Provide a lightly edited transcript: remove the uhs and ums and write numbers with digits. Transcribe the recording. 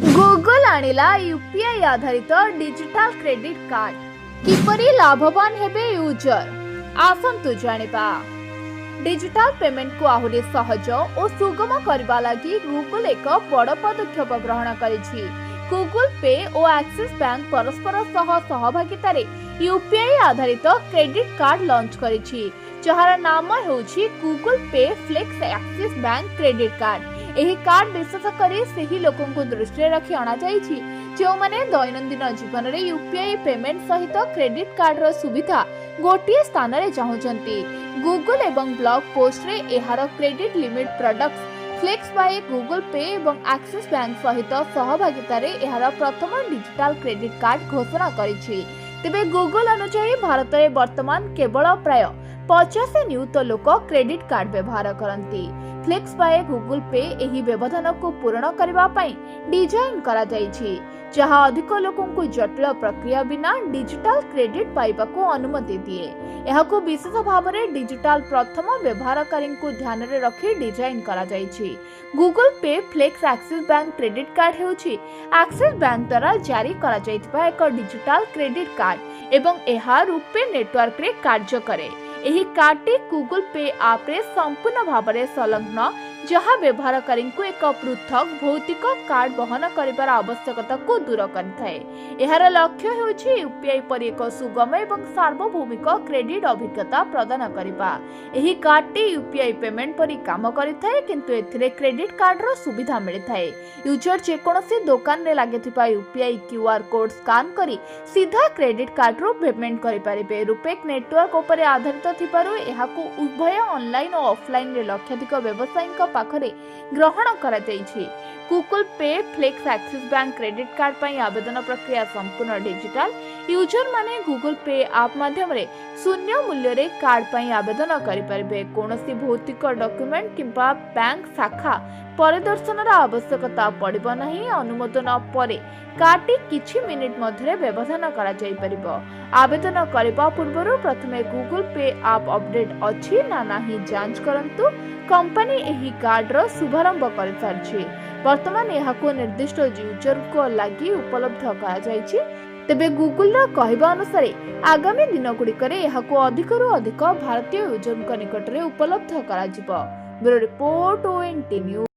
Google आनिला UPI आधारित digital credit card किपरि लाभवान हेबे user आसंतु जानिबा। Digital payment को आहुरी सहज और सुगम करबा लागि गूगल एक बड़ पदक्षेप ग्रहण करिछि। गूगल पे और एक्सिस बैंक परस्पर सह सहभागितारे यूपीआई आधारित क्रेडिट कार्ड लॉन्च करिछि, जहार नाम हेउछि गूगल पे flex Axis bank credit card. एही कार्ड विशेषकर सही लोकों को दृष्टि रखी अणा जाइछि जो माने दैनंदिन जीवन में यूपीआई पेमेंट सहित क्रेडिट कार्ड रो सुविधा गोटिए स्थान रे चाहुचंती। गूगल एवं ब्लॉग पोस्ट रे एहार credit limit products flex by Google pay एवं एक्सिस बैंक सहित सहभागिता रे एहार प्रथम डिजिटल क्रेडिट कार्ड घोषणा करिछि। तेबे गूगल अनुसार भारत में वर्तमान केवल प्राय 50 नियुत लोक क्रेडिट कार्ड व्यवहार करती। फ्लेक्स बाय गूगल पे एही व्यवधान को पूर्ण करबा पई डिजाइन करा जाइछि, जहां अधिक लोकों को जटिल प्रक्रिया बिना डिजिटल क्रेडिट पाइबा को अनुमति दिए। एहाको विशेष भाव में डिजिटल प्रथम व्यवहारकारी को ध्यान में रखी डिजाइन करा जाइछि। गूगल पे flex Axis bank credit card हेउछि एक्सिस बैंक द्वारा जारी करा जाइतबा एक डिजिटल क्रेडिट कार्ड एवं एहा रुपे नेटवर्क रे कार्य करे। एही कार्डटी गूगल पे आप रे संपूर्ण भाव में संलग्न, जहां व्यवहारकारी को एक पृथक भौतिक कार्ड बहन करिबार आवश्यकता को दूर करिथाए। एहार लक्ष्य हेउछि यूपीआई पर एक सुगम एवं सार्वभौमिक क्रेडिट अभिज्ञता प्रदान करिबा। एही कार्डटी यूपीआई पेमेंट परि काम करिथाए, किंतु एथिरे क्रेडिट कार्ड रो सुविधा मिलिथाए। यूजर जेकोसी दुकान रे लागिथिबा यूपीआई क्यूआर कोड स्कैन करी सीधा क्रेडिट कार्ड रो पेमेंट करि परिबे। रुपे नेटवर्क ऊपर आधारित थिबारु एहाको उभय ऑनलाइन और ऑफलाइन रे लक्षाधिक व्यवसायिक पाखरे ग्रहण करा जाइछि। गूगल पे flex Axis bank credit card पई आवेदन प्रक्रिया संपूर्ण डिजिटल। यूजर माने गूगल पे ऐप माध्यम रे शून्य मूल्य रे कार्ड पई आवेदन करि परिबे। कोनोसी भौतिक डॉक्यूमेंट किंबा बैंक शाखा परिदर्शनर आवश्यकता पड़िबो नाही। अनुमोदन परे कार्डटी किछि मिनिट मध्यरे व्यवधान करा जाई परिबो। आवेदन करबा पूर्व प्रथमे गूगल पे ऐप अपडेट अछि ना नाही जांच करंतु। कंपनी एही कार्ड रो शुभारंभ कर सारछि। वर्तमान एहाको निर्दिष्ट यूजर को लागि उपलब्ध करा जाइछि। तेबे गूगल रो कहबा अनुसार आगामी दिन गुड़िकरे एहाको अधिकरु अधिक भारतीय यूजर निकट रे उपलब्ध करा जिवो। Bureau report ONT news.